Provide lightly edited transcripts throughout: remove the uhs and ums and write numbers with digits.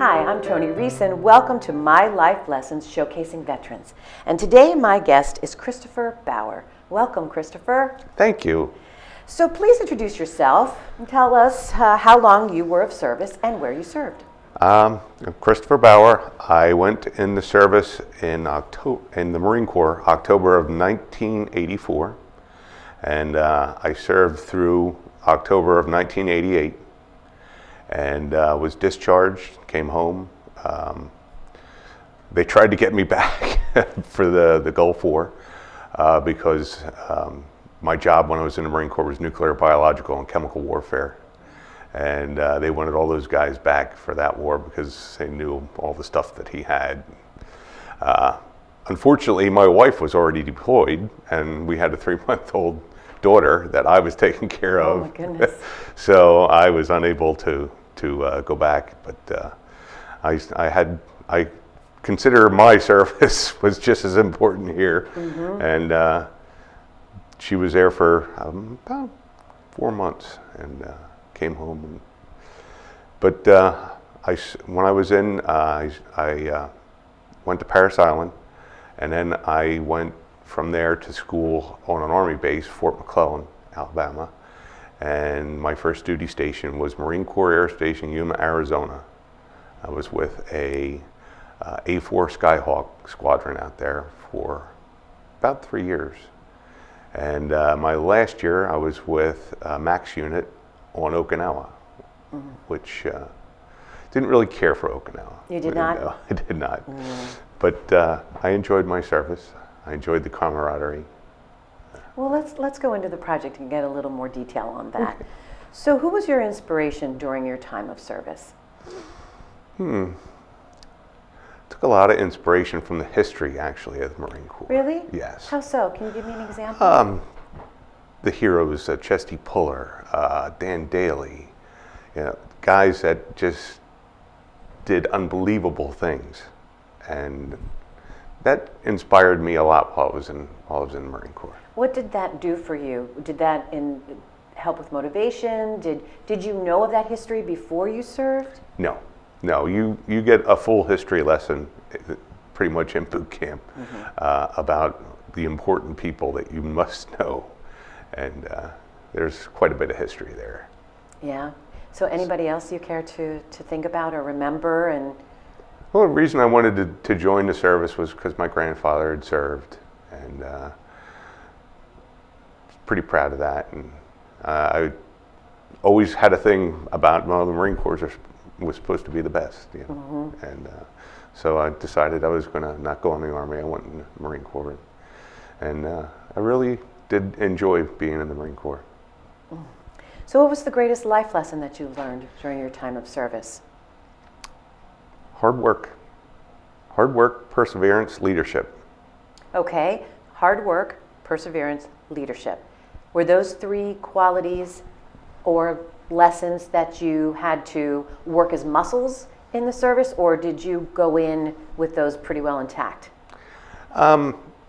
Hi, I'm Toni Reese, and welcome to My Life Lessons Showcasing Veterans. And today my guest is Christopher Bower. Welcome, Christopher. Thank you. So please introduce yourself and tell us how long you were of service and where you served. I'm Christopher Bower. I went in the service in the Marine Corps, October of 1984, and I served through October of 1988, and was discharged, came home. They tried to get me back for the Gulf War because my job when I was in the Marine Corps was nuclear, biological, and chemical warfare. And they wanted all those guys back for that war because they knew all the stuff that he had. Unfortunately, my wife was already deployed, and we had a 3-month-old daughter that I was taking care of. Oh my goodness. So I was unable to go back, but I consider my service was just as important here. Mm-hmm. And she was there for about 4 months, and came home. But when I was in, I went to Parris Island, and then I went from there to school on an Army base, Fort McClellan, Alabama. And my first duty station was Marine Corps Air Station, Yuma, Arizona. I was with a A4 Skyhawk squadron out there for about 3 years. And my last year, I was with Max Unit on Okinawa, mm-hmm. which didn't really care for Okinawa. You did not? No, I did not. Mm. But I enjoyed my service. I enjoyed the camaraderie. Well, let's go into the project and get a little more detail on that. Okay. So who was your inspiration during your time of service? Took a lot of inspiration from the history, actually, of the Marine Corps. Really? Yes. How so? Can you give me an example? The heroes, Chesty Puller, Dan Daly, guys that just did unbelievable things, and that inspired me a lot while I was in the Marine Corps. What did that do for you? Did that help with motivation? Did you know of that history before you served? No. You get a full history lesson pretty much in boot camp, mm-hmm. About the important people that you must know. And there's quite a bit of history there. Yeah. So anybody else you care to think about or remember? And well, the reason I wanted to join the service was because my grandfather had served, and pretty proud of that. And I always had a thing about, well, the Marine Corps was supposed to be the best, Mm-hmm. And so I decided I was going to not go in the Army. I went in the Marine Corps, and I really did enjoy being in the Marine Corps. So what was the greatest life lesson that you learned during your time of service? Hard work, perseverance, leadership. Okay, hard work, perseverance, leadership. Were those 3 qualities or lessons that you had to work as muscles in the service, or did you go in with those pretty well intact?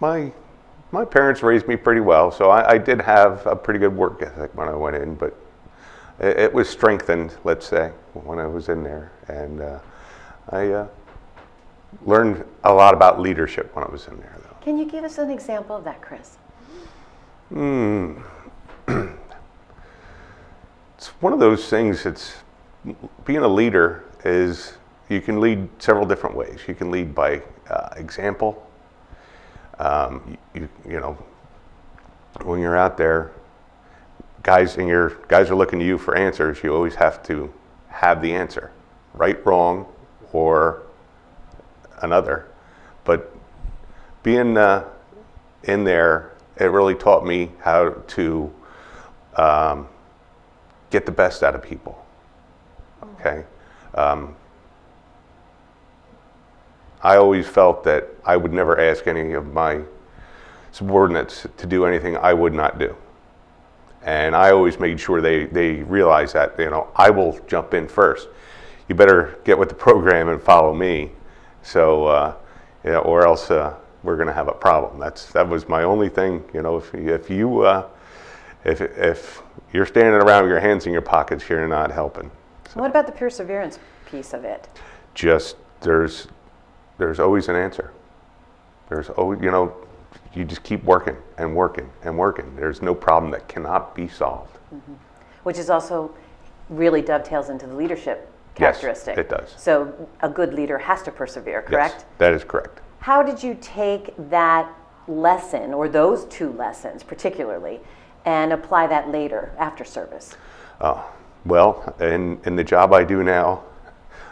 My parents raised me pretty well, so I did have a pretty good work ethic when I went in, but it was strengthened, let's say, when I was in there. And I learned a lot about leadership when I was in there, though. Can you give us an example of that, Chris? It's one of those things, being a leader is, you can lead several different ways. You can lead by example. You know, when you're out there, guys are looking to you for answers. You always have to have the answer, right, wrong, or another. But being in there, it really taught me how to get the best out of people. Okay. I always felt that I would never ask any of my subordinates to do anything I would not do. And I always made sure they realized that, I will jump in first. You better get with the program and follow me. So, or else we're going to have a problem. That was my only thing. If you're standing around with your hands in your pockets, you're not helping. So. What about the perseverance piece of it? just there's always an answer. There's always, you just keep working and working and working. There's no problem that cannot be solved. Mm-hmm. Which is also really dovetails into the leadership characteristic. Yes, it does. So a good leader has to persevere, correct? Yes, that is correct. How did you take that lesson, or those two lessons particularly, and apply that later after service? Well, in the job I do now,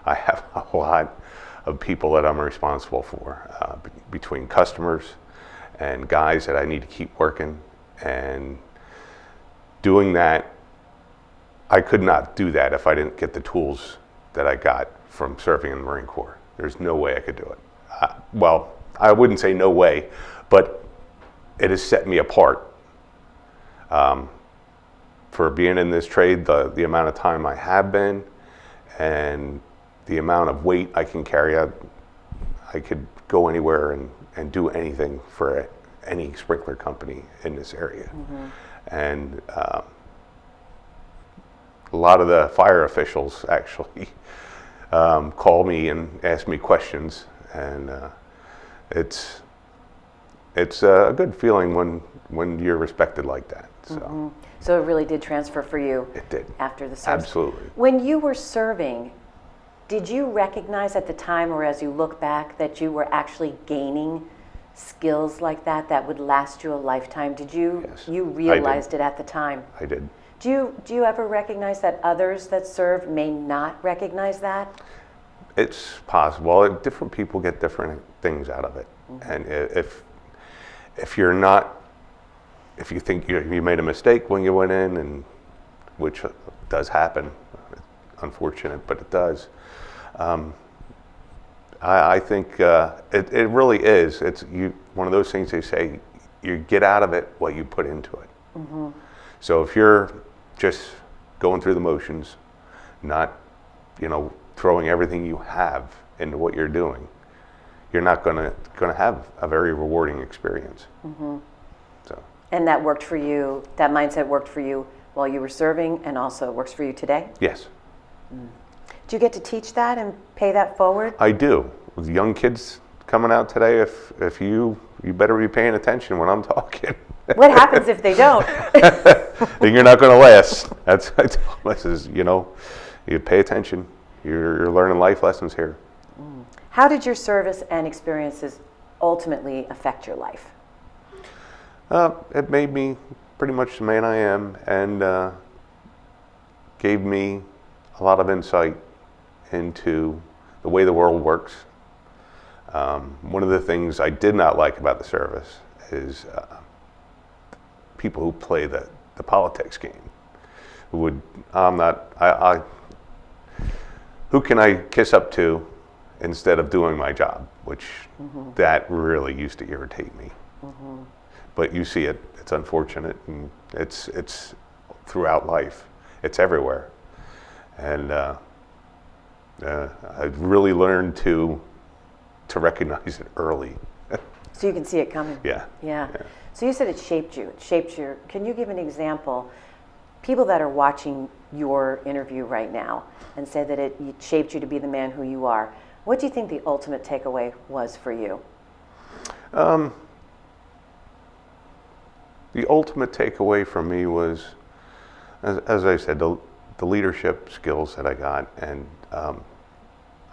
I have a lot of people that I'm responsible for, between customers and guys that I need to keep working. And doing that, I could not do that if I didn't get the tools that I got from serving in the Marine Corps. There's no way I could do it. Well, I wouldn't say no way, but it has set me apart. For being in this trade, the amount of time I have been, and the amount of weight I can carry, I could go anywhere and do anything for any sprinkler company in this area. Mm-hmm. And a lot of the fire officials actually call me and ask me questions, and it's a good feeling when you're respected like that. So. Mm-hmm. So it really did transfer for you. It did. After the service. Absolutely. When you were serving, did you recognize at the time, or as you look back, that you were actually gaining skills like that would last you a lifetime? Did you? Yes, you realized it at the time? I did. Do you ever recognize that others that serve may not recognize that? It's possible. Different people get different things out of it. Mm-hmm. And if you think you made a mistake when you went in, and which does happen, unfortunate, but it does. I think it really is. It's one of those things they say, you get out of it what you put into it. Mm-hmm. So if you're just going through the motions, not throwing everything you have into what you're doing, you're not going to have a very rewarding experience. Mm-hmm. So. And that worked for you. That mindset worked for you while you were serving, and also works for you today? Yes. Mm. Do you get to teach that and pay that forward? I do. With young kids coming out today, if you better be paying attention when I'm talking. What happens if they don't? Then you're not going to last. That's what I tell them. You pay attention. You're learning life lessons here. Mm. How did your service and experiences ultimately affect your life? It made me pretty much the man I am, and gave me a lot of insight into the way the world works. One of the things I did not like about the service is people who play the politics game. Who can I kiss up to instead of doing my job, which mm-hmm. that really used to irritate me. Mm-hmm. But you see it, it's unfortunate, and it's throughout life. It's everywhere. And I really learned to recognize it early. So you can see it coming. Yeah. So you said it shaped you. Can you give an example? People that are watching your interview right now and say that it shaped you to be the man who you are, what do you think the ultimate takeaway was for you? The ultimate takeaway for me was, as I said, the leadership skills that I got, and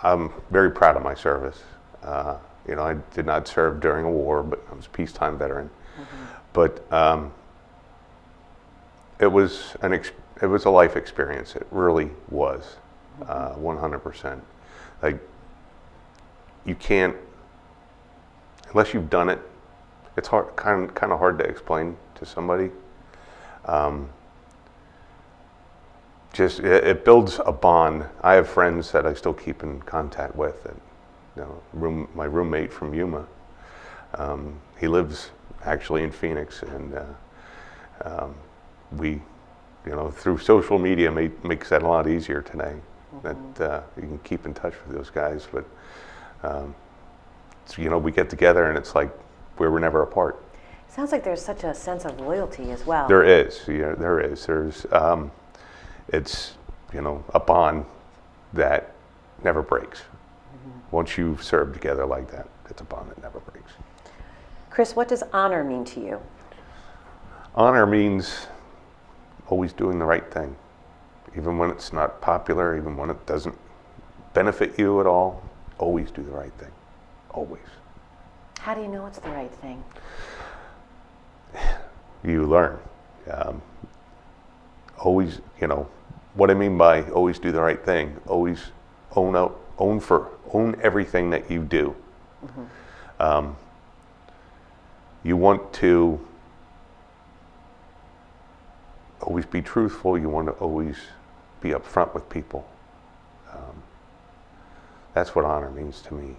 I'm very proud of my service. I did not serve during a war, but I was a peacetime veteran. Mm-hmm. But it was a life experience. It really was, 100%. Like, you can't, unless you've done it. It's hard, kind of hard to explain to somebody. It builds a bond. I have friends that I still keep in contact with, and my roommate from Yuma. He lives actually in Phoenix, and we, through social media makes that a lot easier today. Mm-hmm. That you can keep in touch with those guys, but we get together and it's like we were never apart. Sounds like there's such a sense of loyalty as well. There is. There is. There's. It's a bond that never breaks. Once you've served together like that, it's a bond that never breaks. Chris, what does honor mean to you? Honor means always doing the right thing, even when it's not popular, even when it doesn't benefit you at all. Always do the right thing, always. How do you know it's the right thing? You learn. Always, what I mean by always do the right thing, always own everything that you do. You want to always be truthful. You want to always be upfront with people. That's what honor means to me.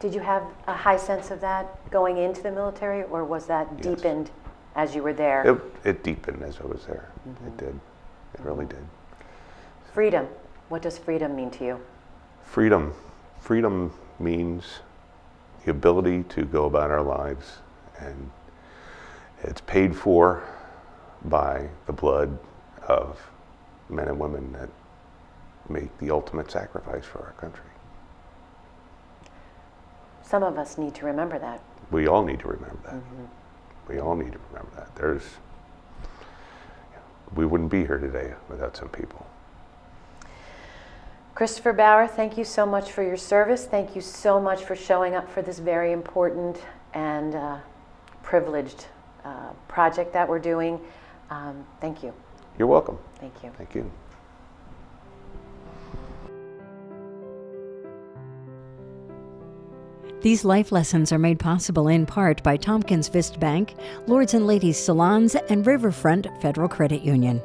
Did you have a high sense of that going into the military, or was that Yes. deepened as you were there? It deepened as I was there. It did. It really did. Freedom. What does freedom mean to you? Freedom. Freedom means the ability to go about our lives, and it's paid for by the blood of men and women that make the ultimate sacrifice for our country. Some of us need to remember that. We all need to remember that. We all need to remember that. We wouldn't be here today without some people. Christopher Bower, thank you so much for your service. Thank you so much for showing up for this very important and privileged project that we're doing. Thank you. You're welcome. Thank you. Thank you. These life lessons are made possible in part by Tompkins Vist Bank, Lords and Ladies Salons, and Riverfront Federal Credit Union.